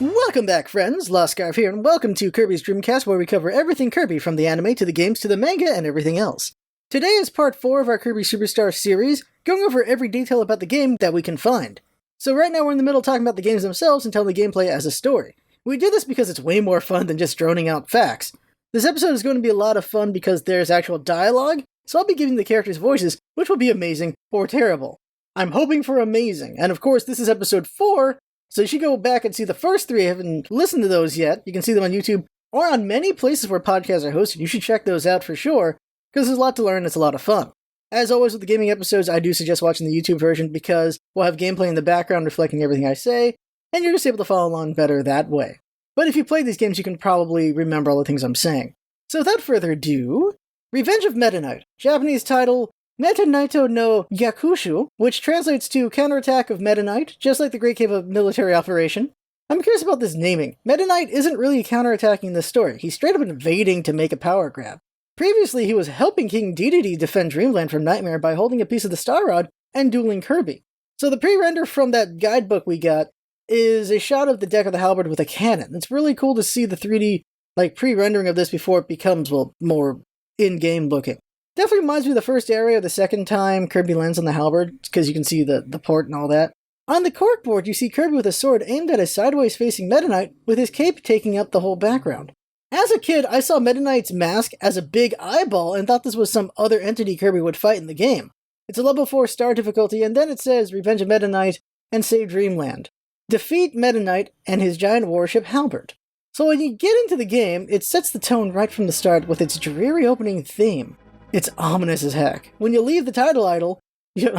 Welcome back, friends! Lostscarf here, and welcome to Kirby's Dreamcast, where we cover everything Kirby, from the anime to the games to the manga and everything else. Today is part 4 of our Kirby Superstar series, going over every detail about the game that we can find. So right now we're in the middle talking about the games themselves and telling the gameplay as a story. We did this because it's way more fun than just droning out facts. This episode is going to be a lot of fun because there's actual dialogue, so I'll be giving the characters voices, which will be amazing or terrible. I'm hoping for amazing, and of course this is episode 4, so you should go back and see the first 3. I haven't listened to those yet. You can see them on YouTube or on many places where podcasts are hosted. You should check those out for sure, because there's a lot to learn and it's a lot of fun. As always with the gaming episodes, I do suggest watching the YouTube version because we'll have gameplay in the background reflecting everything I say, and you're just able to follow along better that way. But if you play these games, you can probably remember all the things I'm saying. So without further ado, Revenge of Metaknight, Japanese title Metaknight no Yakushu, which translates to Counterattack of Metaknight, just like the Great Cave of Military Operation. I'm curious about this naming. Metaknight isn't really counterattacking this story, he's straight up invading to make a power grab. Previously, he was helping King Dedede defend Dreamland from Nightmare by holding a piece of the Star Rod and dueling Kirby. So the pre-render from that guidebook we got is a shot of the deck of the halberd with a cannon. It's really cool to see the 3D pre-rendering of this before it becomes, more in-game looking. Definitely reminds me of the first area the second time Kirby lands on the halberd, because you can see the port and all that. On the corkboard, you see Kirby with a sword aimed at a sideways-facing Metaknight, with his cape taking up the whole background. As a kid, I saw Metaknight's mask as a big eyeball and thought this was some other entity Kirby would fight in the game. It's a level 4 star difficulty, and then it says Revenge of Metaknight and save Dreamland. Defeat Metaknight and his giant warship Halberd. So when you get into the game, it sets the tone right from the start with its dreary opening theme. It's ominous as heck. When you leave the title idle, you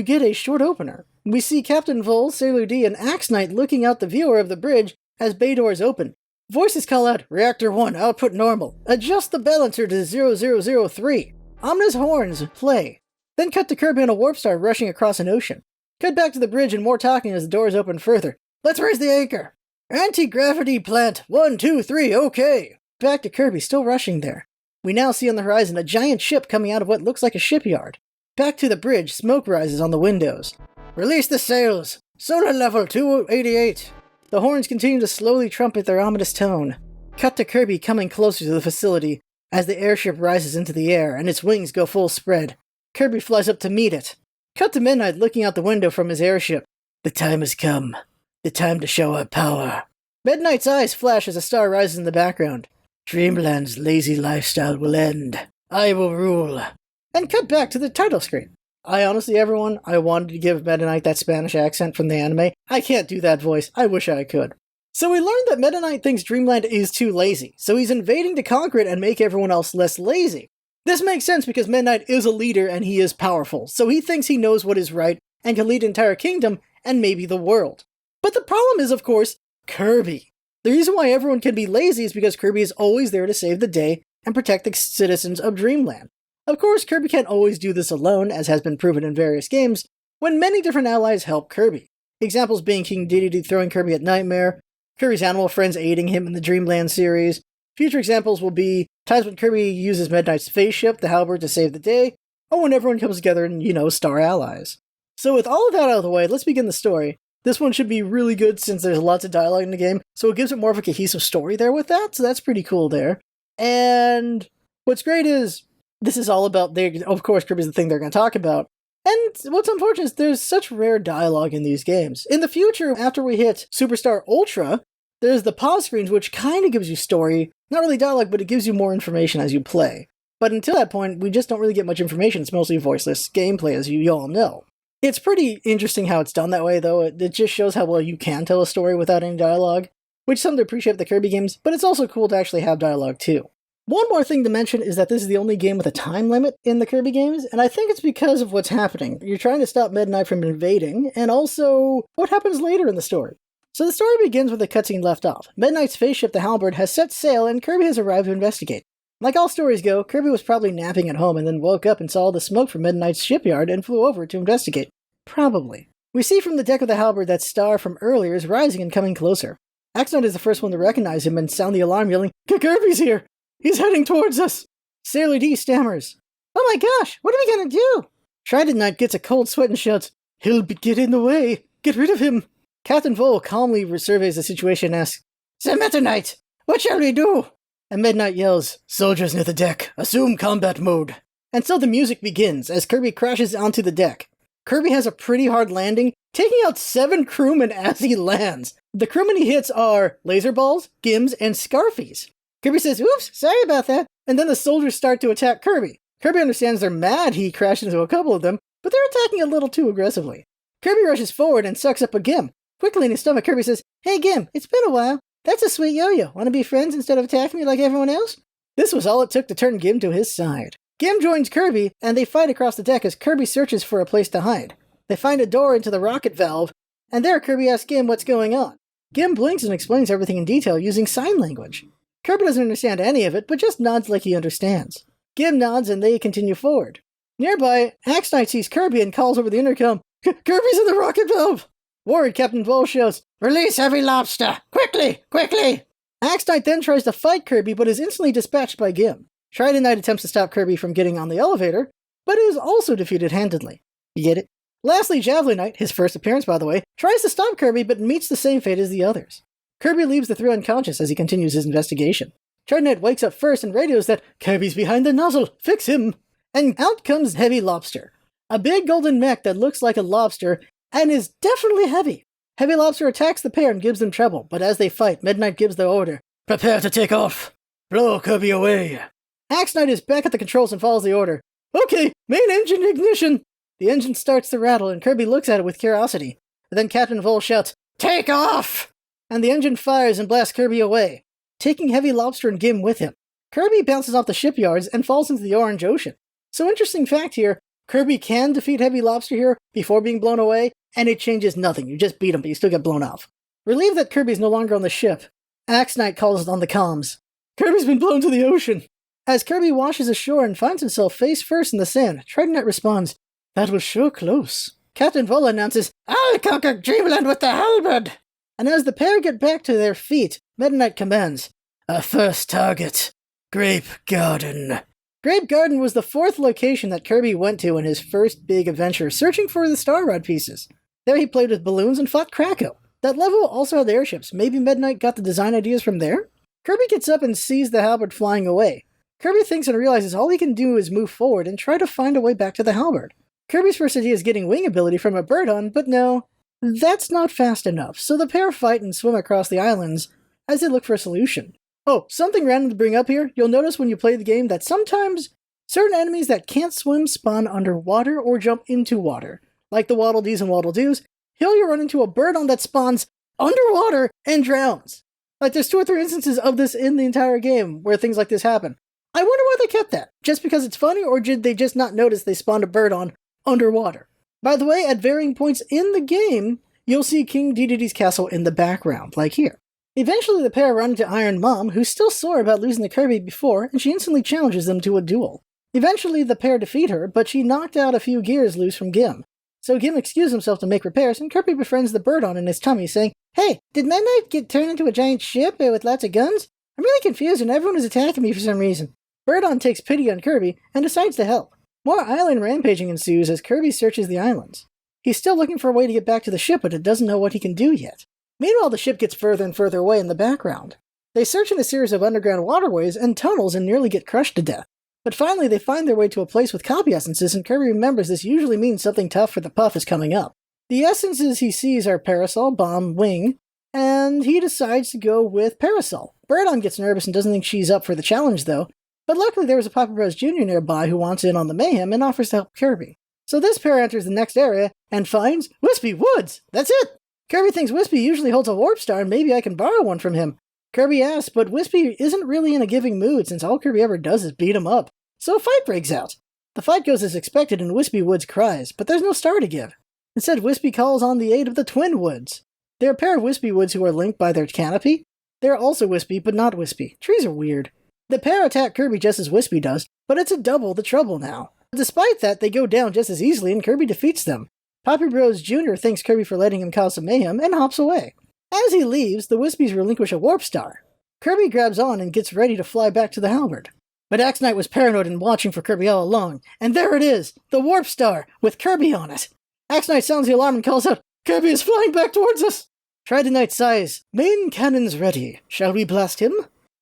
get a short opener. We see Captain Vol, Sailor D, and Axe Knight looking out the viewer of the bridge as bay doors open. Voices call out, Reactor 1, output normal. Adjust the balancer to 0003. Ominous horns play. Then cut to Kirby on a warp star rushing across an ocean. Cut back to the bridge and more talking as the doors open further. Let's raise the anchor. Anti-gravity plant, 1, 2, 3, okay. Back to Kirby, still rushing there. We now see on the horizon a giant ship coming out of what looks like a shipyard. Back to the bridge, smoke rises on the windows. Release the sails! Solar level 288! The horns continue to slowly trumpet their ominous tone. Cut to Kirby coming closer to the facility as the airship rises into the air and its wings go full spread. Kirby flies up to meet it. Cut to Midnight looking out the window from his airship. The time has come. The time to show our power. Midnight's eyes flash as a star rises in the background. Dreamland's lazy lifestyle will end. I will rule. And cut back to the title screen. I wanted to give Metaknight that Spanish accent from the anime. I can't do that voice. I wish I could. So we learned that Metaknight thinks Dreamland is too lazy, so he's invading to conquer it and make everyone else less lazy. This makes sense because Metaknight is a leader and he is powerful, so he thinks he knows what is right and can lead an entire kingdom and maybe the world. But the problem is, of course, Kirby. The reason why everyone can be lazy is because Kirby is always there to save the day and protect the citizens of Dreamland. Of course, Kirby can't always do this alone, as has been proven in various games, when many different allies help Kirby. Examples being King Dedede throwing Kirby at Nightmare, Kirby's animal friends aiding him in the Dreamland series. Future examples will be times when Kirby uses Metaknight's spaceship, the Halberd, to save the day, or when everyone comes together and, star allies. So with all of that out of the way, let's begin the story. This one should be really good since there's lots of dialogue in the game, so it gives it more of a cohesive story there with that, so that's pretty cool there. And what's great is, this is all about, of course, Kirby's the thing they're going to talk about. And what's unfortunate is there's such rare dialogue in these games. In the future, after we hit Superstar Ultra, there's the pause screens, which kind of gives you story. Not really dialogue, but it gives you more information as you play. But until that point, we just don't really get much information. It's mostly voiceless gameplay, as you all know. It's pretty interesting how it's done that way, though. It just shows how well you can tell a story without any dialogue, which some to appreciate the Kirby games, but it's also cool to actually have dialogue too. One more thing to mention is that this is the only game with a time limit in the Kirby games, and I think it's because of what's happening. You're trying to stop Metaknight from invading, and also what happens later in the story. So the story begins where the cutscene left off. Metaknight's spaceship, the Halberd, has set sail, and Kirby has arrived to investigate. Like all stories go, Kirby was probably napping at home and then woke up and saw all the smoke from Metaknight's shipyard and flew over to investigate. Probably. We see from the deck of the Halberd that Star from earlier is rising and coming closer. Axe Knight is the first one to recognize him and sound the alarm, yelling, Kirby's here! He's heading towards us! Sailor D stammers, Oh my gosh, what are we gonna do? Trident Knight gets a cold sweat and shouts, He'll get in the way! Get rid of him! Captain Vol calmly surveys the situation and asks, "The Metaknight, what shall we do?" And Midnight yells, "Soldiers near the deck, assume combat mode." And so the music begins as Kirby crashes onto the deck. Kirby has a pretty hard landing, taking out 7 crewmen as he lands. The crewmen he hits are Laser Balls, Gims, and Scarfies. Kirby says, "Oops, sorry about that," and then the soldiers start to attack Kirby. Kirby understands they're mad he crashed into a couple of them, but they're attacking a little too aggressively. Kirby rushes forward and sucks up a Gim. Quickly in his stomach, Kirby says, "Hey Gim, it's been a while. That's a sweet yo-yo. Want to be friends instead of attacking me like everyone else?" This was all it took to turn Gim to his side. Gim joins Kirby, and they fight across the deck as Kirby searches for a place to hide. They find a door into the rocket valve, and there Kirby asks Gim what's going on. Gim blinks and explains everything in detail using sign language. Kirby doesn't understand any of it, but just nods like he understands. Gim nods and they continue forward. Nearby, Mace Knight sees Kirby and calls over the intercom, "Kirby's in the rocket valve!" Worried, Captain Vol shouts, "Release Heavy Lobster! Quickly! Quickly!" Mace Knight then tries to fight Kirby, but is instantly dispatched by Gim. Trident Knight attempts to stop Kirby from getting on the elevator, but is also defeated handedly. You get it? Lastly, Javelin Knight, his first appearance by the way, tries to stop Kirby but meets the same fate as the others. Kirby leaves the 3 unconscious as he continues his investigation. Trident Knight wakes up first and radios that Kirby's behind the nozzle, fix him! And out comes Heavy Lobster, a big golden mech that looks like a lobster and is definitely heavy. Heavy Lobster attacks the pair and gives them trouble, but as they fight, Midnight gives the order, "Prepare to take off! Blow Kirby away!" Mace Knight is back at the controls and follows the order. "Okay, main engine ignition!" The engine starts to rattle and Kirby looks at it with curiosity. And then Captain Vol shouts, "Take off!" And the engine fires and blasts Kirby away, taking Heavy Lobster and Gim with him. Kirby bounces off the shipyards and falls into the Orange Ocean. So interesting fact here, Kirby can defeat Heavy Lobster here before being blown away, and it changes nothing. You just beat him, but you still get blown off. Relieved that Kirby's no longer on the ship, Mace Knight calls on the comms, "Kirby's been blown to the ocean!" As Kirby washes ashore and finds himself face first in the sand, Trident Knight responds, "That was sure close." Captain Vol announces, "I'll conquer Dreamland with the halberd!" And as the pair get back to their feet, Metaknight commands, "A first target, Grape Garden." Grape Garden was the 4th location that Kirby went to in his first big adventure, searching for the Star Rod pieces. There he played with balloons and fought Kracko. That level also had airships. Maybe Metaknight got the design ideas from there? Kirby gets up and sees the halberd flying away. Kirby thinks and realizes all he can do is move forward and try to find a way back to the halberd. Kirby's first idea is getting wing ability from a Birdon, but no, that's not fast enough, so the pair fight and swim across the islands as they look for a solution. Oh, something random to bring up here, you'll notice when you play the game that sometimes certain enemies that can't swim spawn underwater or jump into water. Like the Waddle Dees and Waddle Doos, here you run into a Birdon that spawns underwater and drowns. Like there's 2 or 3 instances of this in the entire game where things like this happen. I wonder why they kept that. Just because it's funny, or did they just not notice they spawned a Birdon underwater? By the way, at varying points in the game, you'll see King Dedede's castle in the background, like here. Eventually the pair run into Iron Mom, who's still sore about losing to Kirby before, and she instantly challenges them to a duel. Eventually the pair defeat her, but she knocked out a few gears loose from Gim. So Gim excused himself to make repairs, and Kirby befriends the Birdon in his tummy, saying, "Hey, did Midnight get turned into a giant ship with lots of guns? I'm really confused and everyone is attacking me for some reason." Birdon takes pity on Kirby and decides to help. More island rampaging ensues as Kirby searches the islands. He's still looking for a way to get back to the ship, but it doesn't know what he can do yet. Meanwhile, the ship gets further and further away in the background. They search in a series of underground waterways and tunnels and nearly get crushed to death. But finally they find their way to a place with copy essences, and Kirby remembers this usually means something tough for the Puff is coming up. The essences he sees are Parasol, Bomb, Wing, and he decides to go with Parasol. Birdon gets nervous and doesn't think she's up for the challenge though, but luckily there was a Papa Bros Jr. nearby who wants in on the mayhem and offers to help Kirby. So this pair enters the next area and finds Wispy Woods! That's it! Kirby thinks Wispy usually holds a warp star and maybe I can borrow one from him. Kirby asks, but Wispy isn't really in a giving mood since all Kirby ever does is beat him up. So a fight breaks out. The fight goes as expected and Wispy Woods cries, but there's no star to give. Instead, Wispy calls on the aid of the Twin Woods. There are a pair of Wispy Woods who are linked by their canopy. They're also wispy, but not wispy. Trees are weird. The pair attack Kirby just as Wispy does, but it's a double the trouble now. Despite that, they go down just as easily and Kirby defeats them. Poppy Bros Jr. thanks Kirby for letting him cause some mayhem and hops away. As he leaves, the Wispies relinquish a warp star. Kirby grabs on and gets ready to fly back to the halberd. But Mace Knight was paranoid and watching for Kirby all along, and there it is, the warp star, with Kirby on it. Mace Knight sounds the alarm and calls out, "Kirby is flying back towards us!" Trident Knight sighs, "Main cannons ready. Shall we blast him?"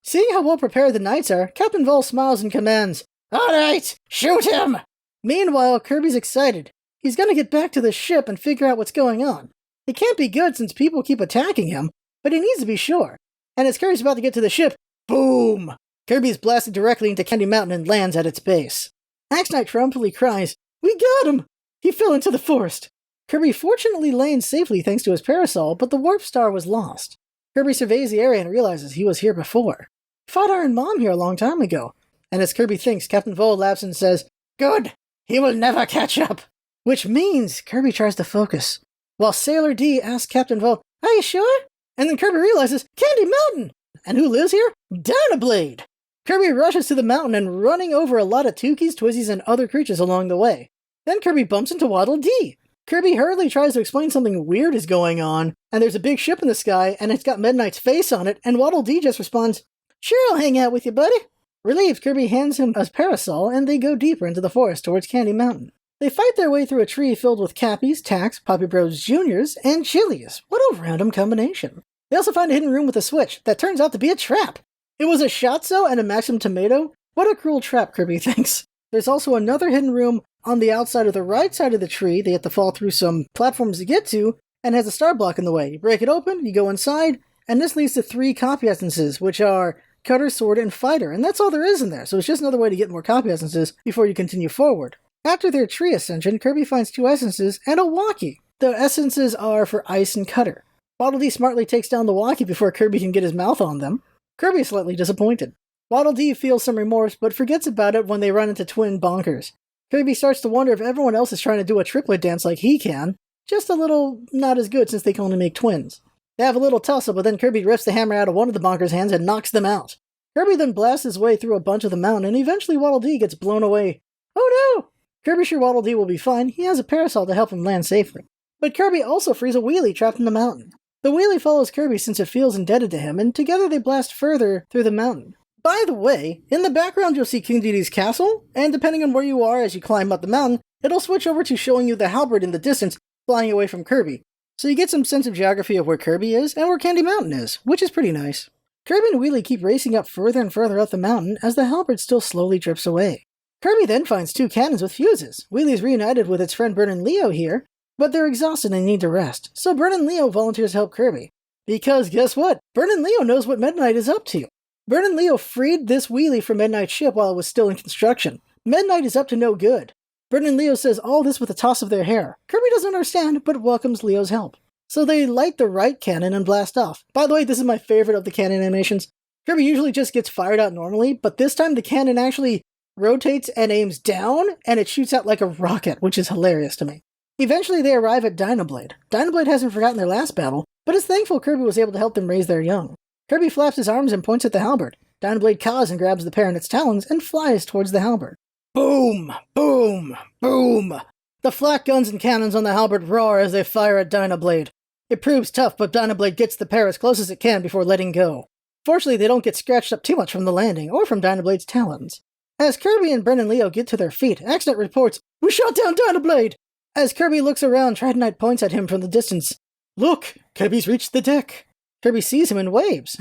Seeing how well prepared the knights are, Captain Vol smiles and commands, "Alright, shoot him!" Meanwhile, Kirby's excited. He's gonna get back to the ship and figure out what's going on. It can't be good since people keep attacking him, but he needs to be sure. And as Kirby's about to get to the ship, boom! Kirby is blasted directly into Candy Mountain and lands at its base. Axe Knight triumphantly cries, "We got him! He fell into the forest!" Kirby fortunately lands safely thanks to his parasol, but the warp star was lost. Kirby surveys the area and realizes he was here before. He fought Iron Mom here a long time ago. And as Kirby thinks, Captain Vol laughs and says, "Good! He will never catch up!" Which means Kirby tries to focus. While Sailor D asks Captain Vol, "Are you sure?" And then Kirby realizes, Candy Mountain! And who lives here? Dynablade! Kirby rushes to the mountain and running over a lot of Tukis, Twizzies, and other creatures along the way. Then Kirby bumps into Waddle Dee. Kirby hurriedly tries to explain something weird is going on, and there's a big ship in the sky, and it's got Metaknight's face on it, and Waddle Dee just responds, "Sure, I'll hang out with you, buddy." Relieved, Kirby hands him a parasol, and they go deeper into the forest towards Candy Mountain. They fight their way through a tree filled with Cappies, Traxx, Poppy Bros Juniors, and Chilies. What a random combination. They also find a hidden room with a switch that turns out to be a trap. It was a Shotzo and a Maximum Tomato? What a cruel trap, Kirby thinks. There's also another hidden room on the outside of the right side of the tree they have to fall through some platforms to get to, and has a star block in the way. You break it open, you go inside, and this leads to 3 copy essences, which are Cutter, Sword, and Fighter, and that's all there is in there, so it's just another way to get more copy essences before you continue forward. After their tree ascension, Kirby finds 2 essences and a walkie. The essences are for Ice and Cutter. Waddle Dee smartly takes down the walkie before Kirby can get his mouth on them. Kirby is slightly disappointed. Waddle Dee feels some remorse, but forgets about it when they run into Twin Bonkers. Kirby starts to wonder if everyone else is trying to do a triplet dance like he can. Just a little not as good since they can only make twins. They have a little tussle, but then Kirby rips the hammer out of one of the Bonkers' hands and knocks them out. Kirby then blasts his way through a bunch of the mountain, and eventually Waddle Dee gets blown away. Oh no! Kirby's sure Waddle Dee will be fine. He has a parasol to help him land safely. But Kirby also frees a wheelie trapped in the mountain. The wheelie follows Kirby since it feels indebted to him, and together they blast further through the mountain. By the way, in the background you'll see King Dedede's castle, and depending on where you are as you climb up the mountain, it'll switch over to showing you the halberd in the distance flying away from Kirby. So you get some sense of geography of where Kirby is and where Candy Mountain is, which is pretty nice. Kirby and Wheelie keep racing up further and further up the mountain as the halberd still slowly drifts away. Kirby then finds 2 cannons with fuses. Wheelie's reunited with its friend Bern and Leo here, but they're exhausted and need to rest, so Bern and Leo volunteers to help Kirby. Because guess what? Bern and Leo knows what Metaknight is up to. Bern and Leo freed this wheelie from Metaknight's ship while it was still in construction. Metaknight is up to no good. Bern and Leo says all this with a toss of their hair. Kirby doesn't understand, but welcomes Leo's help. So they light the right cannon and blast off. By the way, this is my favorite of the cannon animations. Kirby usually just gets fired out normally, but this time the cannon actually rotates and aims down, and it shoots out like a rocket, which is hilarious to me. Eventually they arrive at Dynablade. Dynablade hasn't forgotten their last battle, but is thankful Kirby was able to help them raise their young. Kirby flaps his arms and points at the halberd. Dynablade caws and grabs the pair in its talons and flies towards the halberd. Boom! Boom! Boom! The flak guns and cannons on the halberd roar as they fire at Dynablade. It proves tough, but Dynablade gets the pair as close as it can before letting go. Fortunately, they don't get scratched up too much from the landing, or from Dynablade's talons. As Kirby and Bren and Leo get to their feet, Axe Knight reports, "We shot down Dynablade!" As Kirby looks around, Trident Knight points at him from the distance. "Look! Kirby's reached the deck!" Kirby sees him and waves.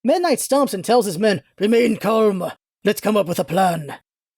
Metaknight stomps and tells his men, "Remain calm. Let's come up with a plan."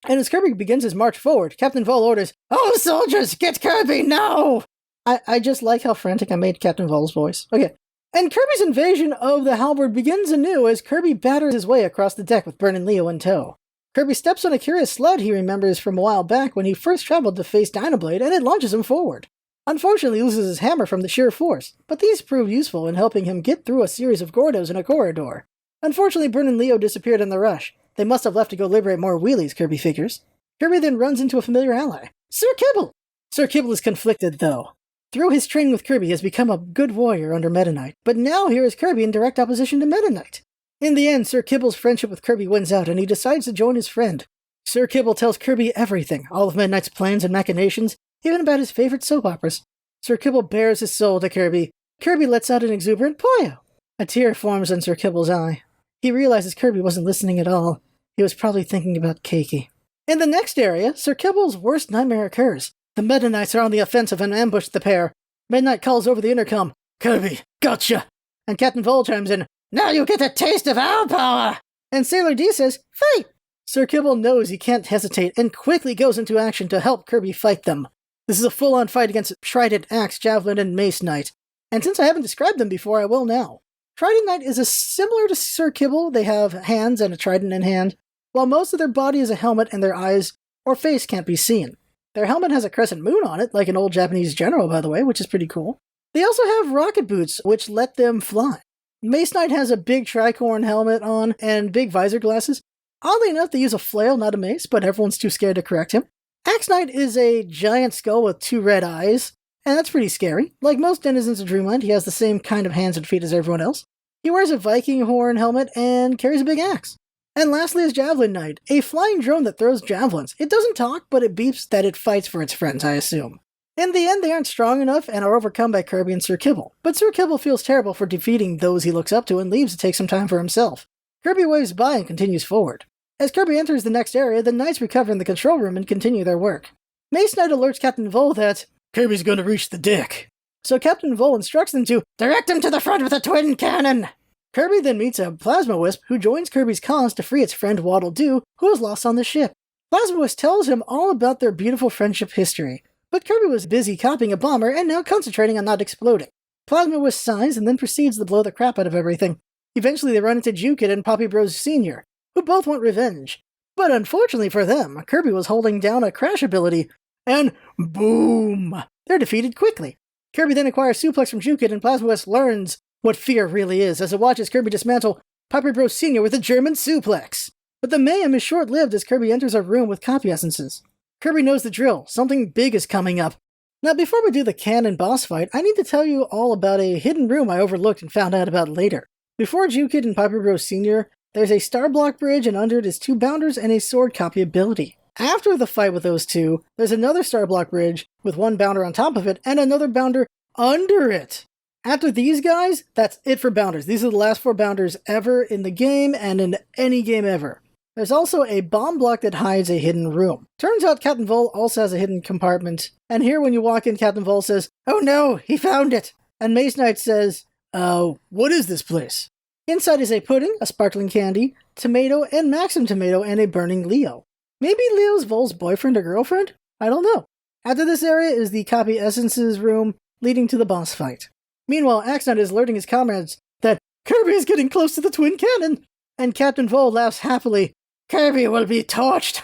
And as Kirby begins his march forward, Captain Vol orders, "All soldiers, get Kirby now!" I just like how frantic I made Captain Vol's voice. Okay. And Kirby's invasion of the halberd begins anew as Kirby batters his way across the deck with Bern and Leo in tow. Kirby steps on a curious sled he remembers from a while back when he first traveled to face Dynablade, and it launches him forward. Unfortunately, he loses his hammer from the sheer force, but these prove useful in helping him get through a series of Gordos in a corridor. Unfortunately, Bern and Leo disappeared in the rush. They must have left to go liberate more wheelies, Kirby figures. Kirby then runs into a familiar ally, Sir Kibble! Sir Kibble is conflicted, though. Through his training with Kirby, he has become a good warrior under Metaknight, but now here is Kirby in direct opposition to Metaknight. In the end, Sir Kibble's friendship with Kirby wins out, and he decides to join his friend. Sir Kibble tells Kirby everything, all of Metaknight's plans and machinations, even about his favorite soap operas. Sir Kibble bares his soul to Kirby. Kirby lets out an exuberant "Poyo!" A tear forms in Sir Kibble's eye. He realizes Kirby wasn't listening at all. He was probably thinking about Keiki. In the next area, Sir Kibble's worst nightmare occurs. The Metaknights are on the offensive and ambush the pair. Metaknight calls over the intercom, Kirby, gotcha! And Captain Vol chimes in, now you get a taste of our power! And Sailor D says, fight! Sir Kibble knows he can't hesitate and quickly goes into action to help Kirby fight them. This is a full-on fight against Trident, Axe, Javelin, and Mace Knight. And since I haven't described them before, I will now. Trident Knight is similar to Sir Kibble. They have hands and a trident in hand, while most of their body is a helmet and their eyes or face can't be seen. Their helmet has a crescent moon on it, like an old Japanese general, by the way, which is pretty cool. They also have rocket boots, which let them fly. Mace Knight has a big tricorn helmet on and big visor glasses. Oddly enough, they use a flail, not a mace, but everyone's too scared to correct him. Axe Knight is a giant skull with 2 red eyes, and that's pretty scary. Like most denizens of Dreamland, he has the same kind of hands and feet as everyone else. He wears a Viking horn helmet and carries a big axe. And lastly is Javelin Knight, a flying drone that throws javelins. It doesn't talk, but it beeps that it fights for its friends, I assume. In the end, they aren't strong enough and are overcome by Kirby and Sir Kibble. But Sir Kibble feels terrible for defeating those he looks up to and leaves to take some time for himself. Kirby waves by and continues forward. As Kirby enters the next area, the Knights recover in the control room and continue their work. Mace Knight alerts Captain Vol that Kirby's going to reach the deck. So Captain Vol instructs them to direct him to the front with a twin cannon. Kirby then meets a Plasma Wisp who joins Kirby's cause to free its friend Waddle Doo, who is lost on the ship. Plasma Wisp tells him all about their beautiful friendship history, but Kirby was busy copying a bomber and now concentrating on not exploding. Plasma Wisp sighs and then proceeds to blow the crap out of everything. Eventually they run into Jukid and Poppy Bros Sr., who both want revenge. But unfortunately for them, Kirby was holding down a crash ability, and boom! They're defeated quickly. Kirby then acquires Suplex from Jukid and Plasma Wisp learns what fear really is as it watches Kirby dismantle Poppy Bros Sr. with a German suplex. But the mayhem is short-lived as Kirby enters a room with copy essences. Kirby knows the drill. Something big is coming up. Now, before we do the canon boss fight, I need to tell you all about a hidden room I overlooked and found out about later. Before Jukid and Poppy Bros Sr., there's a star block bridge, and under it is 2 bounders and a sword copy ability. After the fight with those 2, there's another star block bridge with 1 bounder on top of it and another bounder under it. After these guys, that's it for bounders. These are the last 4 bounders ever in the game and in any game ever. There's also a bomb block that hides a hidden room. Turns out Captain Vol also has a hidden compartment, and here when you walk in, Captain Vol says, "Oh no, he found it!" And Mace Knight says, what is this place? Inside is a pudding, a sparkling candy, tomato, and Maxim tomato, and a burning Leo. Maybe Leo's Vol's boyfriend or girlfriend? I don't know. After this area is the copy essences room, leading to the boss fight. Meanwhile, Axe Knight is alerting his comrades that Kirby is getting close to the twin cannon, and Captain Vol laughs happily, "Kirby will be torched!"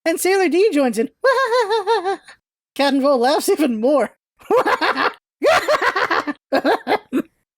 And Sailor D joins in. Captain Vol laughs even more.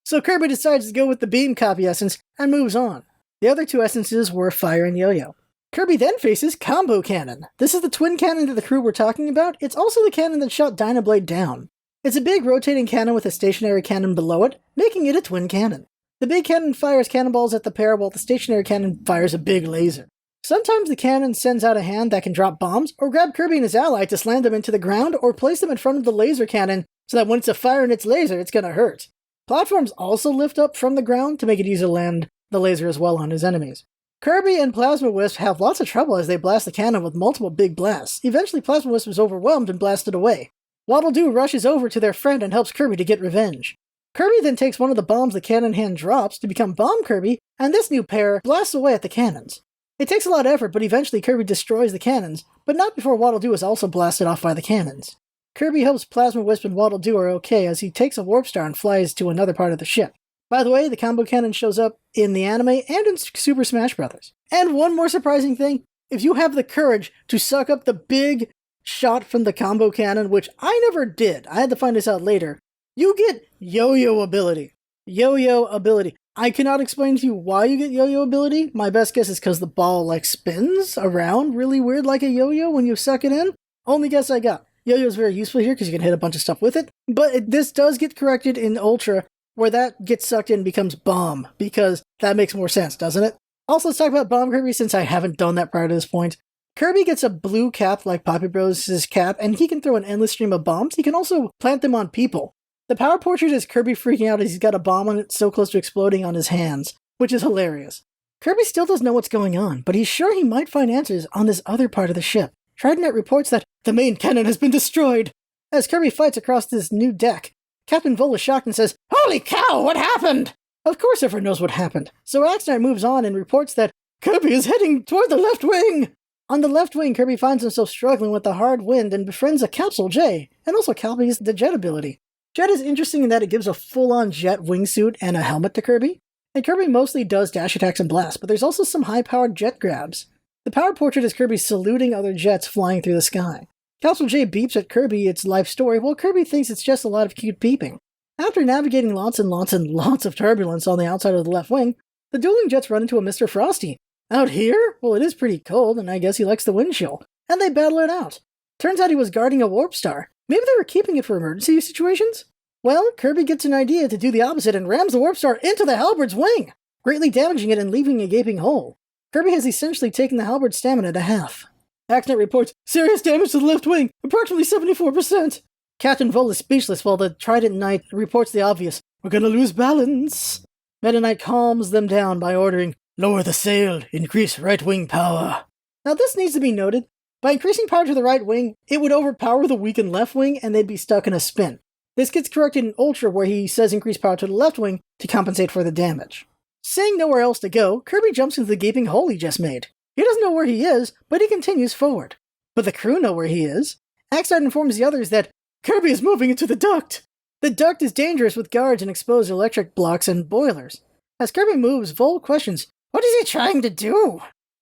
So Kirby decides to go with the beam copy essence and moves on. The other 2 essences were fire and yo-yo. Kirby then faces Combo Cannon. This is the twin cannon that the crew were talking about. It's also the cannon that shot Dynablade down. It's a big rotating cannon with a stationary cannon below it, making it a twin cannon. The big cannon fires cannonballs at the pair while the stationary cannon fires a big laser. Sometimes the cannon sends out a hand that can drop bombs or grab Kirby and his ally to slam them into the ground or place them in front of the laser cannon so that when it's firing its laser, it's gonna hurt. Platforms also lift up from the ground to make it easier to land the laser as well on his enemies. Kirby and Plasma Wisp have lots of trouble as they blast the cannon with multiple big blasts. Eventually Plasma Wisp is overwhelmed and blasted away. Waddle Doo rushes over to their friend and helps Kirby to get revenge. Kirby then takes one of the bombs the cannon hand drops to become Bomb Kirby, and this new pair blasts away at the cannons. It takes a lot of effort, but eventually Kirby destroys the cannons, but not before Waddle Doo is also blasted off by the cannons. Kirby hopes Plasma Wisp and Waddle Doo are okay as he takes a warp star and flies to another part of the ship. By the way, the combo cannon shows up in the anime and in Super Smash Bros. And one more surprising thing, if you have the courage to suck up the big shot from the combo cannon, which I never did, I had to find this out later, you get yo-yo ability. Yo-yo ability. I cannot explain to you why you get yo-yo ability. My best guess is because the ball spins around really weird like a yo-yo when you suck it in. Only guess I got. Yo-yo is very useful here because you can hit a bunch of stuff with it, but this does get corrected in Ultra, where that gets sucked in and becomes Bomb, because that makes more sense, doesn't it? Also, let's talk about Bomb Kirby since I haven't done that prior to this point. Kirby gets a blue cap like Poppy Bros' cap, and he can throw an endless stream of bombs. He can also plant them on people. The power portrait is Kirby freaking out as he's got a bomb on it so close to exploding on his hands, which is hilarious. Kirby still doesn't know what's going on, but he's sure he might find answers on this other part of the ship. Trident reports that the main cannon has been destroyed. As Kirby fights across this new deck, Captain Vol is shocked and says, "Holy cow, what happened?" Of course everyone knows what happened, so Traxx Knight moves on and reports that Kirby is heading toward the left wing! On the left wing, Kirby finds himself struggling with the hard wind and befriends a Capsule J, and also copies the jet ability. Jet is interesting in that it gives a full-on jet wingsuit and a helmet to Kirby, and Kirby mostly does dash attacks and blasts, but there's also some high-powered jet grabs. The power portrait is Kirby saluting other jets flying through the sky. Capsule J beeps at Kirby its life story, while Kirby thinks it's just a lot of cute beeping. After navigating lots and lots of turbulence on the outside of the left wing, the dueling jets run into a Mr. Frosty. Out here? Well, it is pretty cold, and I guess he likes the wind chill. And they battle it out. Turns out he was guarding a warp star. Maybe they were keeping it for emergency situations? Well, Kirby gets an idea to do the opposite and rams the warp star into the halberd's wing, greatly damaging it and leaving a gaping hole. Kirby has essentially taken the halberd's stamina to half. Traxx Knight reports, "Serious damage to the left wing, approximately 74%. Captain Vol is speechless while the Trident Knight reports the obvious, "We're gonna lose balance." Metaknight calms them down by ordering, "Lower the sail, increase right wing power." Now this needs to be noted. By increasing power to the right wing, it would overpower the weakened left wing and they'd be stuck in a spin. This gets corrected in Ultra where he says increase power to the left wing to compensate for the damage. Seeing nowhere else to go, Kirby jumps into the gaping hole he just made. He doesn't know where he is, but he continues forward. But the crew know where he is. Traxx Knight informs the others that Kirby is moving into the duct. The duct is dangerous with guards and exposed electric blocks and boilers. As Kirby moves, Vol questions, "What is he trying to do?"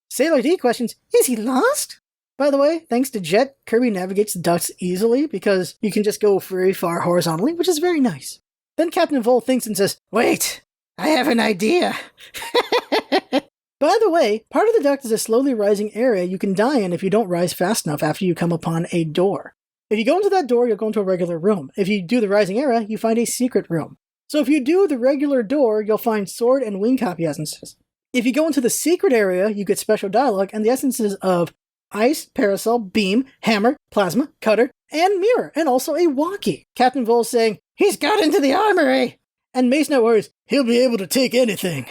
Sailor D questions, "Is he lost?" By the way, thanks to Jet, Kirby navigates the ducts easily because you can just go very far horizontally, which is very nice. Then Captain Vol thinks and says, "Wait, I have an idea." By the way, part of the duct is a slowly rising area you can die in if you don't rise fast enough after you come upon a door. If you go into that door, you'll go into a regular room. If you do the rising area, you find a secret room. So if you do the regular door, you'll find sword and wing copy essences. If you go into the secret area, you get special dialogue and the essences of ice, parasol, beam, hammer, plasma, cutter, and mirror, and also a walkie. Captain Vol saying, "He's got into the armory!" And Mace Knight worries, "He'll be able to take anything."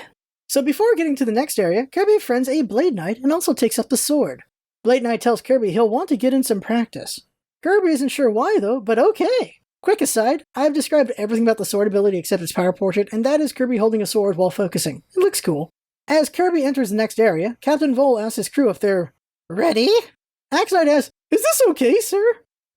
So before getting to the next area, Kirby befriends a Blade Knight and also takes up the sword. Blade Knight tells Kirby he'll want to get in some practice. Kirby isn't sure why though, but okay. Quick aside, I've described everything about the sword ability except its power portrait, and that is Kirby holding a sword while focusing. It looks cool. As Kirby enters the next area, Captain Vol asks his crew if they're ready? Traxx Knight asks, "Is this okay, sir?"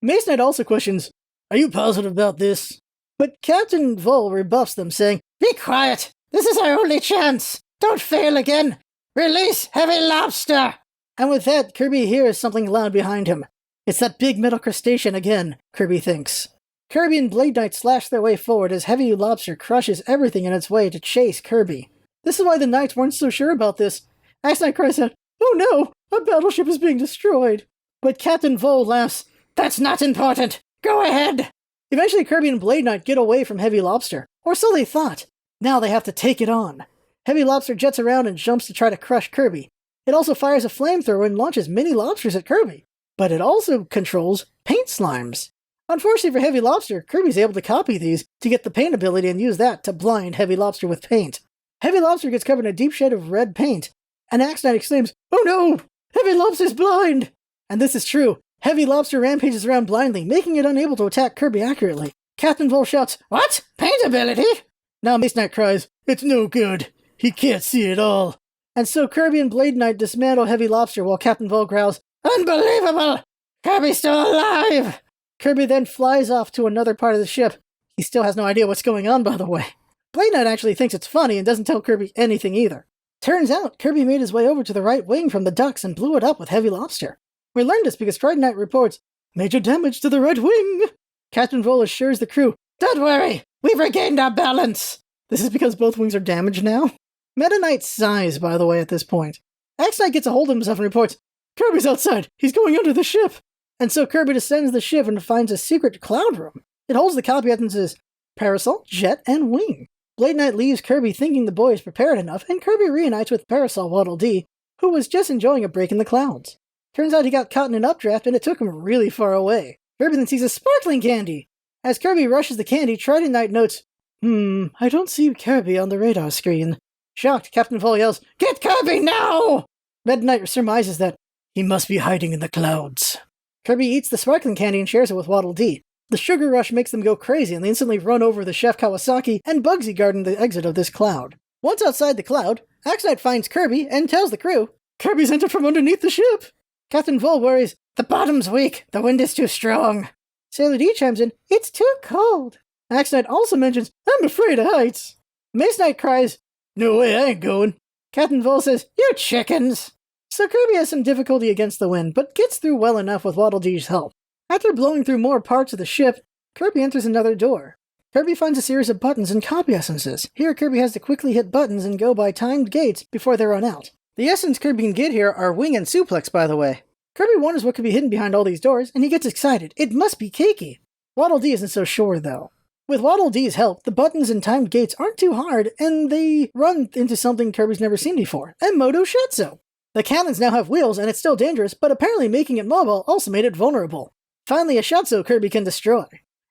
Mace Knight also questions, "Are you positive about this?" But Captain Vol rebuffs them, saying, "Be quiet! This is our only chance! Don't fail again! Release Heavy Lobster!" And with that, Kirby hears something loud behind him. It's that big metal crustacean again, Kirby thinks. Kirby and Blade Knight slash their way forward as Heavy Lobster crushes everything in its way to chase Kirby. This is why the Knights weren't so sure about this. Traxx Knight cries out, "Oh no! A battleship is being destroyed!" But Captain Vol laughs, "That's not important! Go ahead!" Eventually Kirby and Blade Knight get away from Heavy Lobster, or so they thought. Now they have to take it on. Heavy Lobster jets around and jumps to try to crush Kirby. It also fires a flamethrower and launches mini lobsters at Kirby. But it also controls paint slimes. Unfortunately for Heavy Lobster, Kirby's able to copy these to get the paint ability and use that to blind Heavy Lobster with paint. Heavy Lobster gets covered in a deep shade of red paint, and Traxx Knight exclaims, "Oh no! Heavy Lobster's blind!" And this is true. Heavy Lobster rampages around blindly, making it unable to attack Kirby accurately. Captain Vol shouts, "What? Paint ability?" Now Mace Knight cries, "It's no good. He can't see it all." And so Kirby and Blade Knight dismantle Heavy Lobster while Captain Vol growls, "Unbelievable! Kirby's still alive!" Kirby then flies off to another part of the ship. He still has no idea what's going on, by the way. Blade Knight actually thinks it's funny and doesn't tell Kirby anything either. Turns out, Kirby made his way over to the right wing from the ducts and blew it up with Heavy Lobster. We learned this because Trident Knight reports, "Major damage to the right wing!" Captain Vol assures the crew, "Don't worry, we've regained our balance!" This is because both wings are damaged now. Metaknight sighs, by the way, at this point. Traxx Knight gets a hold of himself and reports, "Kirby's outside! He's going under the ship!" And so Kirby descends the ship and finds a secret cloud room. It holds the copy essences Parasol, Jet, and Wing. Blade Knight leaves Kirby thinking the boy is prepared enough, and Kirby reunites with Parasol Waddle Dee, who was just enjoying a break in the clouds. Turns out he got caught in an updraft and it took him really far away. Kirby then sees a sparkling candy. As Kirby rushes the candy, Trident Knight notes, I don't see Kirby on the radar screen." Shocked, Captain Vol yells, "Get Kirby now!" Metaknight surmises that he must be hiding in the clouds. Kirby eats the sparkling candy and shares it with Waddle Dee. The sugar rush makes them go crazy, and they instantly run over the Chef Kawasaki and Bugsy guarding the exit of this cloud. Once outside the cloud, Axe Knight finds Kirby and tells the crew, "Kirby's entered from underneath the ship." Captain Vol worries, "The bottom's weak, the wind is too strong." Sailor D chimes in, "It's too cold." Axe Knight also mentions, "I'm afraid of heights." Mace Knight cries, "No way, I ain't going." Captain Vol says, "You chickens." So Kirby has some difficulty against the wind, but gets through well enough with Waddle Dee's help. After blowing through more parts of the ship, Kirby enters another door. Kirby finds a series of buttons and copy essences. Here, Kirby has to quickly hit buttons and go by timed gates before they run out. The essence Kirby can get here are Wing and Suplex, by the way. Kirby wonders what could be hidden behind all these doors, and he gets excited. It must be Keiki. Waddle Dee isn't so sure, though. With Waddle Dee's help, the buttons and timed gates aren't too hard, and they run into something Kirby's never seen before, a Moto Shatsu. The cannons now have wheels, and it's still dangerous, but apparently making it mobile also made it vulnerable. Finally, a Shatsu Kirby can destroy.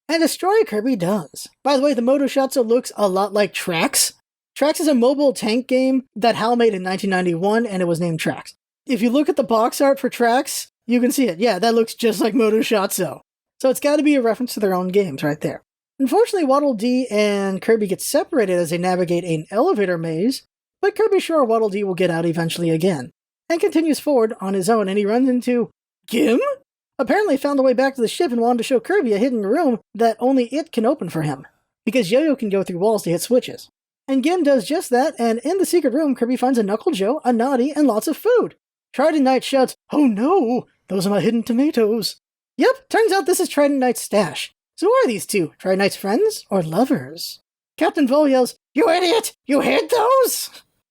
And destroy Kirby does. By the way, the Moto Shatsu looks a lot like Traxx. Traxx is a mobile tank game that HAL made in 1991, and it was named Traxx. If you look at the box art for Traxx, you can see it. Yeah, that looks just like Moto Shatsu. So it's got to be a reference to their own games right there. Unfortunately, Waddle Dee and Kirby get separated as they navigate an elevator maze, but Kirby's sure Waddle Dee will get out eventually again, and continues forward on his own, and he runs into Gim? Apparently found the way back to the ship and wanted to show Kirby a hidden room that only it can open for him, because Yo-Yo can go through walls to hit switches. And Gim does just that, and in the secret room, Kirby finds a Knuckle Joe, a Naughty, and lots of food. Trident Knight shouts, "Oh no! Those are my hidden tomatoes!" Yep, turns out this is Trident Knight's stash. So who are these two? Trident Knight's friends or lovers? Captain Vol yells, "You idiot! You hid those?"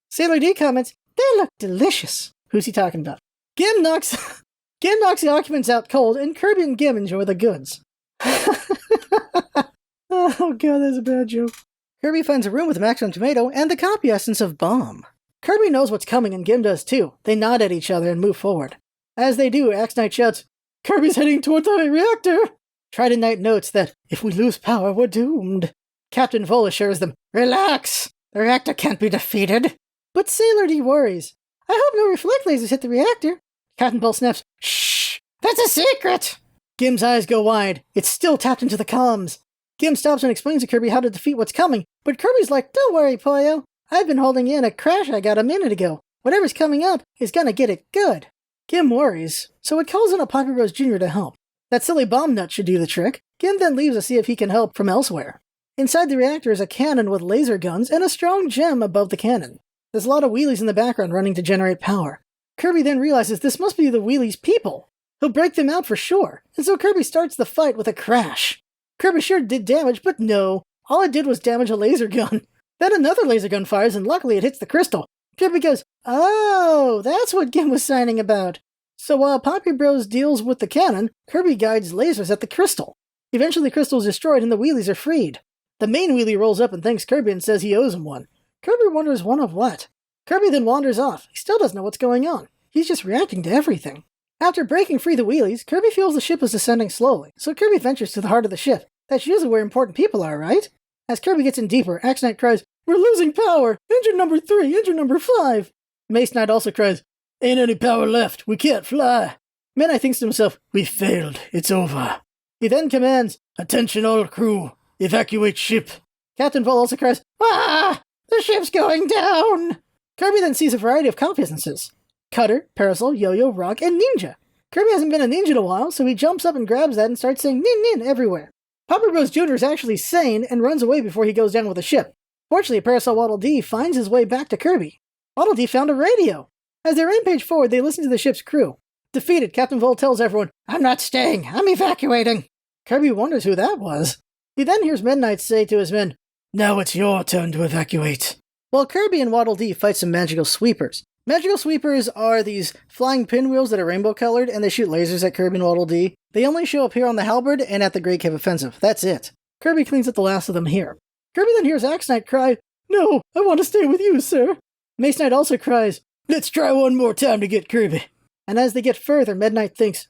Sailor D comments, "They look delicious." Who's he talking about? Gim knocks the occupants out cold, and Kirby and Gim enjoy the goods. Oh god, that's a bad joke. Kirby finds a room with a maximum tomato and the copy essence of Bomb. Kirby knows what's coming, and Gim does too. They nod at each other and move forward. As they do, Axe Knight shouts, "Kirby's heading toward the reactor!" Trident Knight notes that, "If we lose power, we're doomed." Captain Vol assures them, "Relax! The reactor can't be defeated." But Sailor D worries, "I hope no reflect lasers hit the reactor." Captain Vol snaps, "Shh! That's a secret!" Gim's eyes go wide. It's still tapped into the comms. Gim stops and explains to Kirby how to defeat what's coming, but Kirby's like, "Don't worry, Poyo. I've been holding in a crash I got a minute ago. Whatever's coming up is gonna get it good." Gim worries, so it calls in a Poppy Rose Jr. to help. That silly bomb nut should do the trick. Gim then leaves to see if he can help from elsewhere. Inside the reactor is a cannon with laser guns and a strong gem above the cannon. There's a lot of wheelies in the background running to generate power. Kirby then realizes this must be the wheelies' people. He'll break them out for sure, and so Kirby starts the fight with a crash. Kirby sure did damage, but no, all it did was damage a laser gun. Then another laser gun fires, and luckily it hits the crystal. Kirby goes, "Oh, that's what Gim was signing about." So while Poppy Bros deals with the cannon, Kirby guides lasers at the crystal. Eventually the crystal is destroyed and the wheelies are freed. The main wheelie rolls up and thanks Kirby and says he owes him one. Kirby wonders one of what. Kirby then wanders off. He still doesn't know what's going on. He's just reacting to everything. After breaking free the wheelies, Kirby feels the ship is descending slowly, so Kirby ventures to the heart of the ship. That's usually where important people are, right? As Kirby gets in deeper, Axe Knight cries, "We're losing power! Engine number 3, engine number 5! Mace Knight also cries, "Ain't any power left, we can't fly." Mace Knight thinks to himself, "We failed, it's over." He then commands, "Attention all crew, evacuate ship." Captain Vol also cries, "Ah! The ship's going down!" Kirby then sees a variety of comp businesses. Cutter, Parasol, Yo-Yo, Rock, and Ninja. Kirby hasn't been a ninja in a while, so he jumps up and grabs that and starts saying "Nin Nin" everywhere. Poppy Rose Jr. is actually sane and runs away before he goes down with the ship. Fortunately, Parasol Waddle Dee finds his way back to Kirby. Waddle Dee found a radio. As they rampage forward, they listen to the ship's crew. Defeated, Captain Vol tells everyone, "I'm not staying, I'm evacuating." Kirby wonders who that was. He then hears Metaknight say to his men, "Now it's your turn to evacuate." While Kirby and Waddle Dee fight some magical sweepers. Magical sweepers are these flying pinwheels that are rainbow colored, and they shoot lasers at Kirby and Waddle Dee. They only show up here on the Halberd and at the Great Cave Offensive. That's it. Kirby cleans up the last of them here. Kirby then hears Axe Knight cry, "No, I want to stay with you, sir." Mace Knight also cries, "Let's try one more time to get Kirby." And as they get further, Metaknight thinks,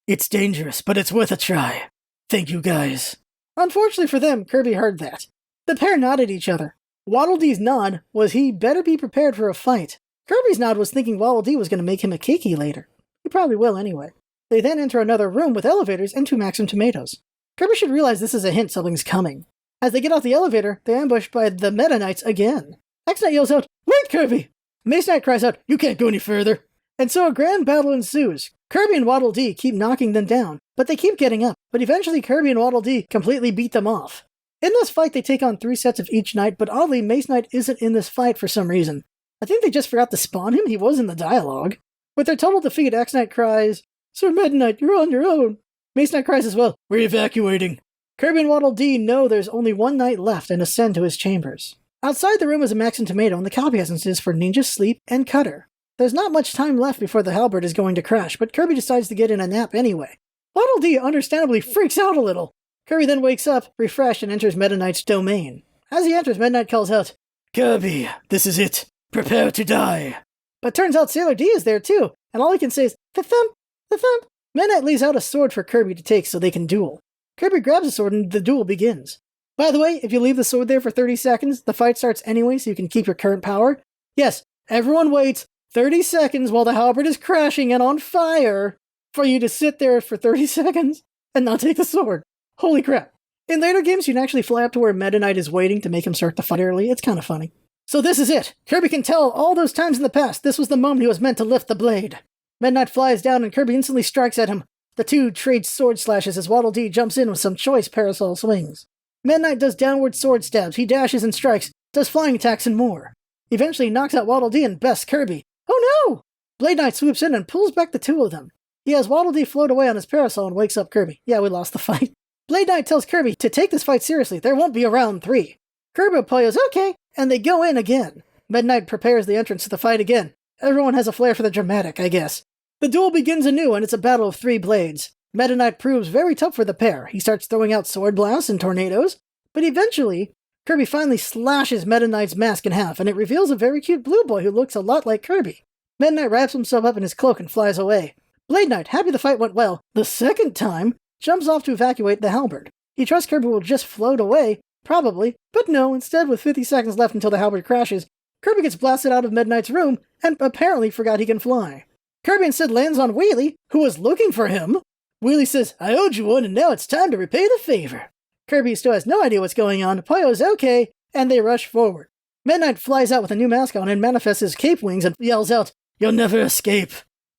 it's dangerous, but it's worth a try. Thank you, guys." Unfortunately for them, Kirby heard that. The pair nodded at each other. Waddle Dee's nod was he better be prepared for a fight. Kirby's nod was thinking Waddle Dee was going to make him a keiki later. He probably will anyway. They then enter another room with elevators and 2 maximum tomatoes. Kirby should realize this is a hint something's coming. As they get off the elevator, they're ambushed by the Metaknights again. X-Knight yells out, "Wait, Kirby!" Mace Knight cries out, "You can't go any further!" And so a grand battle ensues. Kirby and Waddle Dee keep knocking them down, but they keep getting up. But eventually Kirby and Waddle Dee completely beat them off. In this fight, they take on 3 sets of each knight, but oddly, Mace Knight isn't in this fight for some reason. I think they just forgot to spawn him. He was in the dialogue. With their total defeat, X-Knight cries, "Sir Metaknight, you're on your own." Mace Knight cries as well, "We're evacuating." Kirby and Waddle Dee know there's only one knight left and ascend to his chambers. Outside the room is a Maxon Tomato and the copy essences for Ninja, Sleep, and Cutter. There's not much time left before the halberd is going to crash, but Kirby decides to get in a nap anyway. Waddle Dee understandably freaks out a little. Kirby then wakes up, refreshed, and enters Meta Knight's domain. As he enters, Meta Knight calls out, "Kirby, this is it. Prepare to die." But turns out Sailor D is there too, and all he can say is, "The thump, the thump." Meta Knight lays out a sword for Kirby to take so they can duel. Kirby grabs the sword and the duel begins. By the way, if you leave the sword there for 30 seconds, the fight starts anyway so you can keep your current power. Yes, everyone waits 30 seconds while the halberd is crashing and on fire for you to sit there for 30 seconds and not take the sword. Holy crap. In later games, you can actually fly up to where Meta Knight is waiting to make him start the fight early. It's kind of funny. So this is it. Kirby can tell all those times in the past this was the moment he was meant to lift the blade. Meta Knight flies down and Kirby instantly strikes at him. The two trade sword slashes as Waddle Dee jumps in with some choice parasol swings. Meta Knight does downward sword stabs, he dashes and strikes, does flying attacks and more. Eventually knocks out Waddle Dee and bests Kirby. Oh no! Blade Knight swoops in and pulls back the two of them. He has Waddle Dee float away on his parasol and wakes up Kirby. Yeah, we lost the fight. Blade Knight tells Kirby to take this fight seriously, there won't be a round 3. Kirby replies, "Okay," and they go in again. Meta Knight prepares the entrance to the fight again. Everyone has a flair for the dramatic, I guess. The duel begins anew and it's a battle of 3 blades. Meta Knight proves very tough for the pair. He starts throwing out sword blasts and tornadoes, but eventually, Kirby finally slashes Meta Knight's mask in half, and it reveals a very cute blue boy who looks a lot like Kirby. Meta Knight wraps himself up in his cloak and flies away. Blade Knight, happy the fight went well, the second time, jumps off to evacuate the halberd. He trusts Kirby will just float away, probably, but no, instead with 50 seconds left until the halberd crashes, Kirby gets blasted out of Meta Knight's room and apparently forgot he can fly. Kirby instead lands on Wheelie, who was looking for him. Wheelie says, "I owed you one and now it's time to repay the favor." Kirby still has no idea what's going on, Poyo's okay, and they rush forward. Meta Knight flies out with a new mask on and manifests his cape wings and yells out, "You'll never escape."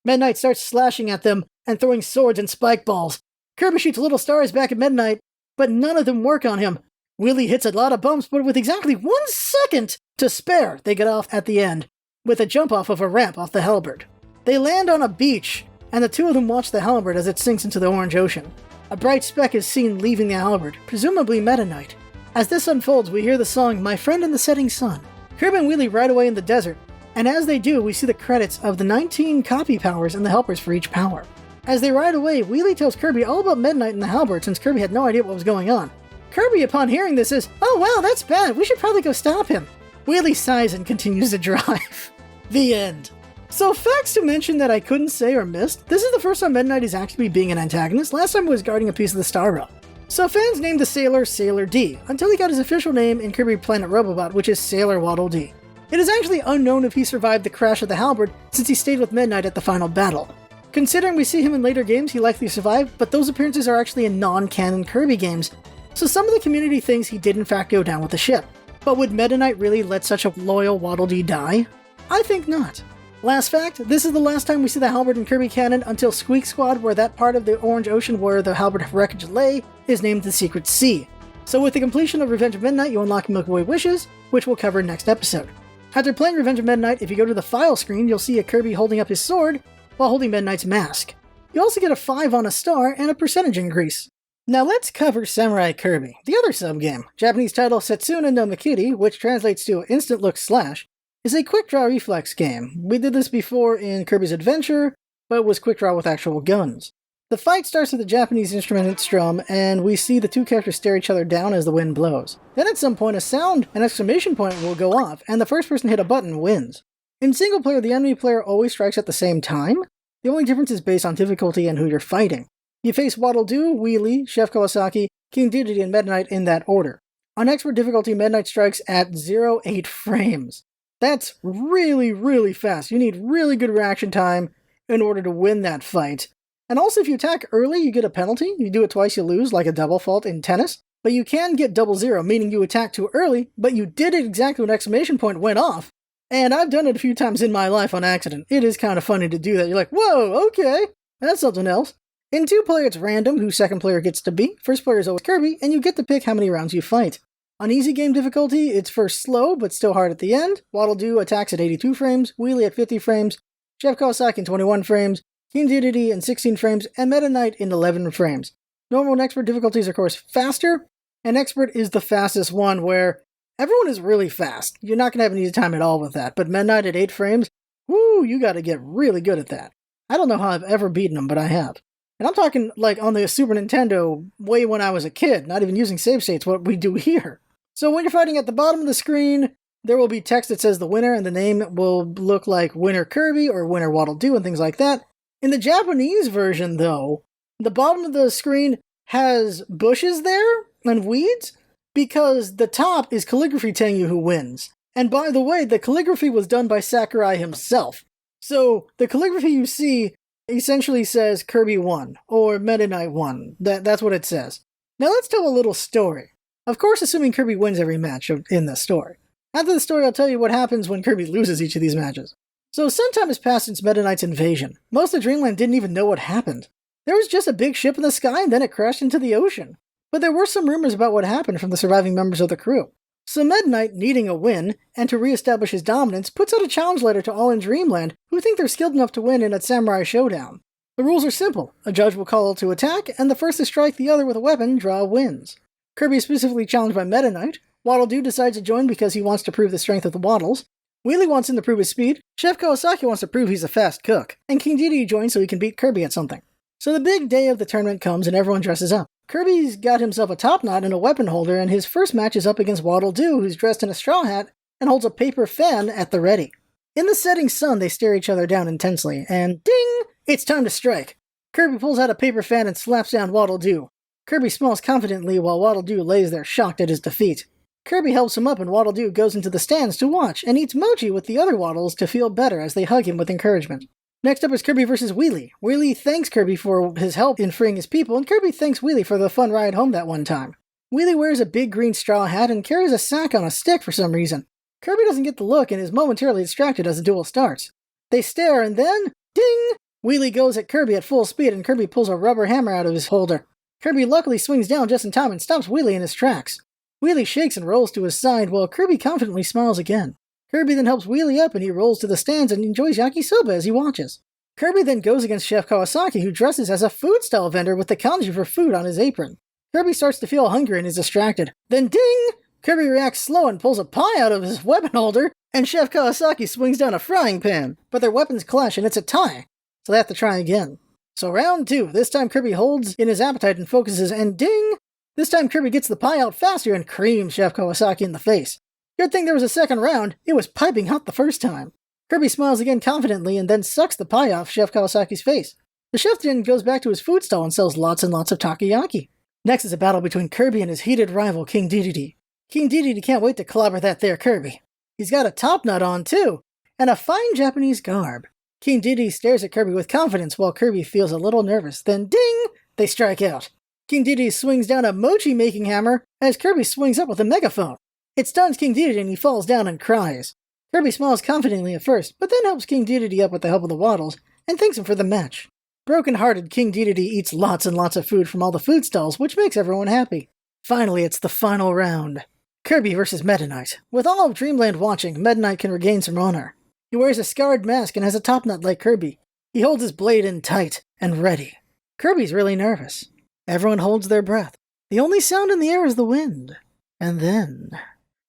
Meta Knight starts slashing at them and throwing swords and spike balls. Kirby shoots little stars back at Meta Knight, but none of them work on him. Wheelie hits a lot of bumps, but with exactly 1 second to spare, they get off at the end, with a jump off of a ramp off the halberd. They land on a beach, and the two of them watch the halberd as it sinks into the orange ocean. A bright speck is seen leaving the halberd, presumably Meta Knight. As this unfolds, we hear the song "My Friend in the Setting Sun." Kirby and Wheelie ride away in the desert, and as they do, we see the credits of the 19 copy powers and the helpers for each power. As they ride away, Wheelie tells Kirby all about Meta Knight and the halberd since Kirby had no idea what was going on. Kirby, upon hearing this, says, "Oh wow, that's bad, we should probably go stop him." Wheelie sighs and continues to drive. The end. So facts to mention that I couldn't say or missed, this is the first time Meta Knight is actually being an antagonist. Last time he was guarding a piece of the Star Realm. So fans named the sailor Sailor D, until he got his official name in Kirby Planet Robobot, which is Sailor Waddle Dee. It is actually unknown if he survived the crash of the halberd, since he stayed with Meta Knight at the final battle. Considering we see him in later games, he likely survived, but those appearances are actually in non-canon Kirby games, so some of the community thinks he did in fact go down with the ship. But would Meta Knight really let such a loyal Waddle Dee die? I think not. Last fact, this is the last time we see the halberd in Kirby canon until Squeak Squad, where that part of the Orange Ocean where the halberd wreckage lay is named the Secret Sea. So with the completion of Revenge of Meta Knight, you unlock Milky Way Wishes, which we'll cover next episode. After playing Revenge of Meta Knight, if you go to the file screen, you'll see a Kirby holding up his sword while holding Meta Knight's mask. You also get a 5 on a star and a percentage increase. Now let's cover Samurai Kirby, the other sub-game. Japanese title Setsuna no Mikiri, which translates to Instant Look Slash, is a quick draw reflex game. We did this before in Kirby's Adventure, but it was quick draw with actual guns. The fight starts with a Japanese instrumented strum, and we see the two characters stare each other down as the wind blows. Then at some point a sound, an exclamation point, will go off, and the first person to hit a button wins. In single player, the enemy player always strikes at the same time. The only difference is based on difficulty and who you're fighting. You face Waddle Doo, Wheelie, Chef Kawasaki, King Dedede, and Meta Knight in that order. On expert difficulty, Meta Knight strikes at 0.8 frames. That's really, really fast. You need really good reaction time in order to win that fight. And also, if you attack early, you get a penalty. You do it twice, you lose, like a double fault in tennis. But you can get double zero, meaning you attack too early, but you did it exactly when exclamation point went off. And I've done it a few times in my life on accident. It is kind of funny to do that. You're like, whoa, okay, that's something else. In 2-player, it's random who second player gets to be. First player is always Kirby, and you get to pick how many rounds you fight. On easy game difficulty, it's first slow, but still hard at the end. Waddle Doo attacks at 82 frames, Wheelie at 50 frames, Chef Kawasaki in 21 frames, King Dedede in 16 frames, and Metaknight in 11 frames. Normal and Expert difficulties are, of course, faster, and Expert is the fastest one where everyone is really fast. You're not going to have an easy time at all with that, but Metaknight at 8 frames, woo, you got to get really good at that. I don't know how I've ever beaten him, but I have. And I'm talking like on the Super Nintendo way when I was a kid, not even using save states, what we do here. So when you're fighting at the bottom of the screen, there will be text that says the winner, and the name will look like Winner Kirby or Winner Waddle Doo and things like that. In the Japanese version, though, the bottom of the screen has bushes there and weeds because the top is calligraphy telling you who wins. And by the way, the calligraphy was done by Sakurai himself. So the calligraphy you see essentially says Kirby won or Metaknight won. That's what it says. Now let's tell a little story. Of course, assuming Kirby wins every match in this story. After the story, I'll tell you what happens when Kirby loses each of these matches. So some time has passed since Metaknight's invasion. Most of Dreamland didn't even know what happened. There was just a big ship in the sky and then it crashed into the ocean. But there were some rumors about what happened from the surviving members of the crew. So Metaknight, needing a win, and to re-establish his dominance, puts out a challenge letter to all in Dreamland who think they're skilled enough to win in a samurai showdown. The rules are simple. A judge will call to attack, and the first to strike the other with a weapon wins. Kirby is specifically challenged by Metaknight. Waddle Doo decides to join because he wants to prove the strength of the Waddles. Wheelie wants him to prove his speed. Chef Kawasaki wants to prove he's a fast cook. And King Dedede joins so he can beat Kirby at something. So the big day of the tournament comes and everyone dresses up. Kirby's got himself a top knot and a weapon holder, and his first match is up against Waddle Doo, who's dressed in a straw hat and holds a paper fan at the ready. In the setting sun, they stare each other down intensely, and ding! It's time to strike. Kirby pulls out a paper fan and slaps down Waddle Doo. Kirby smiles confidently while Waddle Doo lays there shocked at his defeat. Kirby helps him up and Waddle Doo goes into the stands to watch and eats mochi with the other Waddles to feel better as they hug him with encouragement. Next up is Kirby vs. Wheelie. Wheelie thanks Kirby for his help in freeing his people, and Kirby thanks Wheelie for the fun ride home that one time. Wheelie wears a big green straw hat and carries a sack on a stick for some reason. Kirby doesn't get the look and is momentarily distracted as the duel starts. They stare and then, ding! Wheelie goes at Kirby at full speed and Kirby pulls a rubber hammer out of his holder. Kirby luckily swings down just in time and stops Wheelie in his tracks. Wheelie shakes and rolls to his side while Kirby confidently smiles again. Kirby then helps Wheelie up and he rolls to the stands and enjoys yakisoba as he watches. Kirby then goes against Chef Kawasaki, who dresses as a food-style vendor with the kanji for food on his apron. Kirby starts to feel hungry and is distracted. Then ding! Kirby reacts slow and pulls a pie out of his weapon holder, and Chef Kawasaki swings down a frying pan. But their weapons clash and it's a tie, so they have to try again. So round 2, this time Kirby holds in his appetite and focuses, and ding! This time Kirby gets the pie out faster and creams Chef Kawasaki in the face. Good thing there was a second round, it was piping hot the first time. Kirby smiles again confidently and then sucks the pie off Chef Kawasaki's face. The chef then goes back to his food stall and sells lots and lots of takoyaki. Next is a battle between Kirby and his heated rival King Dedede. King Dedede can't wait to clobber that there Kirby. He's got a top knot on too, and a fine Japanese garb. King Dedede stares at Kirby with confidence while Kirby feels a little nervous. Then ding! They strike out. King Dedede swings down a mochi-making hammer as Kirby swings up with a megaphone. It stuns King Dedede and he falls down and cries. Kirby smiles confidently at first, but then helps King Dedede up with the help of the Waddles, and thanks him for the match. Broken-hearted King Dedede eats lots and lots of food from all the food stalls, which makes everyone happy. Finally, it's the final round. Kirby vs. Metaknight. With all of Dreamland watching, Metaknight can regain some honor. He wears a scarred mask and has a top knot like Kirby. He holds his blade in tight and ready. Kirby's really nervous. Everyone holds their breath. The only sound in the air is the wind. And then...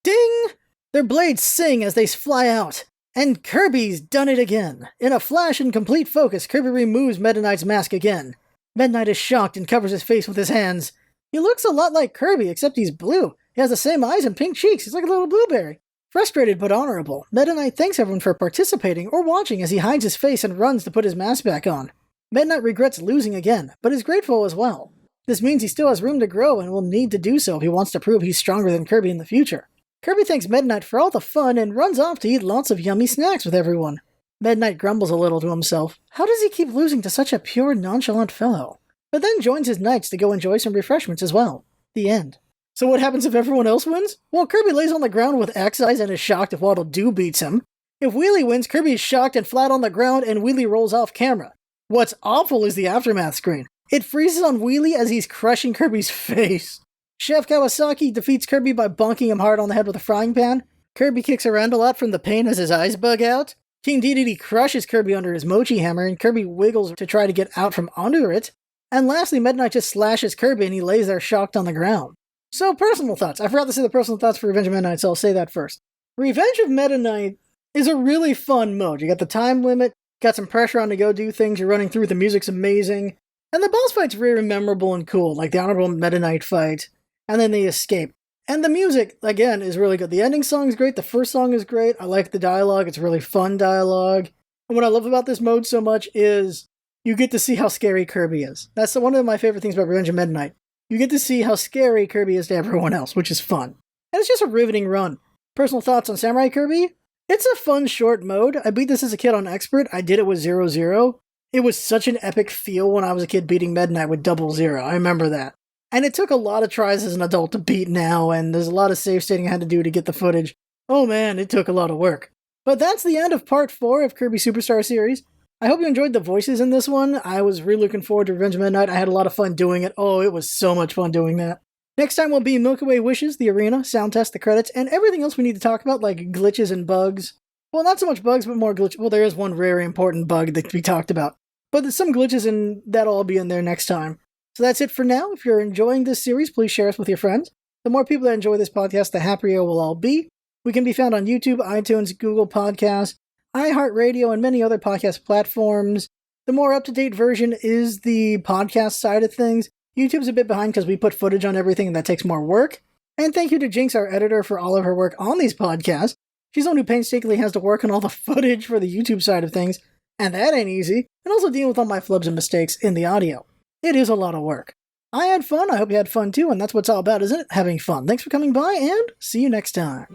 ding! Their blades sing as they fly out. And Kirby's done it again. In a flash and complete focus, Kirby removes Metaknight's mask again. Metaknight is shocked and covers his face with his hands. He looks a lot like Kirby, except he's blue. He has the same eyes and pink cheeks. He's like a little blueberry. Frustrated but honorable, Metaknight thanks everyone for participating or watching as he hides his face and runs to put his mask back on. Metaknight regrets losing again, but is grateful as well. This means he still has room to grow and will need to do so if he wants to prove he's stronger than Kirby in the future. Kirby thanks Metaknight for all the fun and runs off to eat lots of yummy snacks with everyone. Mech Knight grumbles a little to himself. How does he keep losing to such a pure, nonchalant fellow? But then joins his knights to go enjoy some refreshments as well. The end. So what happens if everyone else wins? Well, Kirby lays on the ground with X eyes and is shocked if Waddle Doo beats him. If Wheelie wins, Kirby is shocked and flat on the ground and Wheelie rolls off camera. What's awful is the aftermath screen. It freezes on Wheelie as he's crushing Kirby's face. Chef Kawasaki defeats Kirby by bonking him hard on the head with a frying pan. Kirby kicks around a lot from the pain as his eyes bug out. King Dedede crushes Kirby under his mochi hammer, and Kirby wiggles to try to get out from under it. And lastly, Mech Knight just slashes Kirby and he lays there shocked on the ground. So, personal thoughts. I forgot to say the personal thoughts for Revenge of Meta Knight, so I'll say that first. Revenge of Meta Knight is a really fun mode. You got the time limit, got some pressure on to go do things, you're running through, the music's amazing. And the boss fight's very memorable and cool, like the Honorable Meta Knight fight, and then the escape. And the music, again, is really good. The ending song is great, the first song is great, I like the dialogue, it's really fun dialogue. And what I love about this mode so much is you get to see how scary Kirby is. That's one of my favorite things about Revenge of Meta Knight. You get to see how scary Kirby is to everyone else, which is fun. And it's just a riveting run. Personal thoughts on Samurai Kirby? It's a fun, short mode. I beat this as a kid on Expert. I did it with 0-0. It was such an epic feel when I was a kid beating Meta Knight with 0-0. I remember that. And it took a lot of tries as an adult to beat now, and there's a lot of save stating I had to do to get the footage. Oh man, it took a lot of work. But that's the end of Part 4 of Kirby Superstar Series. I hope you enjoyed the voices in this one. I was really looking forward to Revenge of Meta Knight. I had a lot of fun doing it. Oh, it was so much fun doing that. Next time will be Milky Way Wishes, the arena, sound test, the credits, and everything else we need to talk about, like glitches and bugs. Well, not so much bugs, but more glitches. Well, there is one very important bug that we talked about. But there's some glitches, and that'll all be in there next time. So that's it for now. If you're enjoying this series, please share us with your friends. The more people that enjoy this podcast, the happier we'll all be. We can be found on YouTube, iTunes, Google Podcasts, iHeartRadio, and many other podcast platforms. The more up-to-date version is the podcast side of things. YouTube's a bit behind because we put footage on everything and that takes more work. And thank you to Jinx, our editor, for all of her work on these podcasts. She's the one who painstakingly has to work on all the footage for the YouTube side of things, and that ain't easy. And also dealing with all my flubs and mistakes in the audio. It is a lot of work. I had fun, I hope you had fun too, and that's what it's all about, isn't it? Having fun. Thanks for coming by, and see you next time.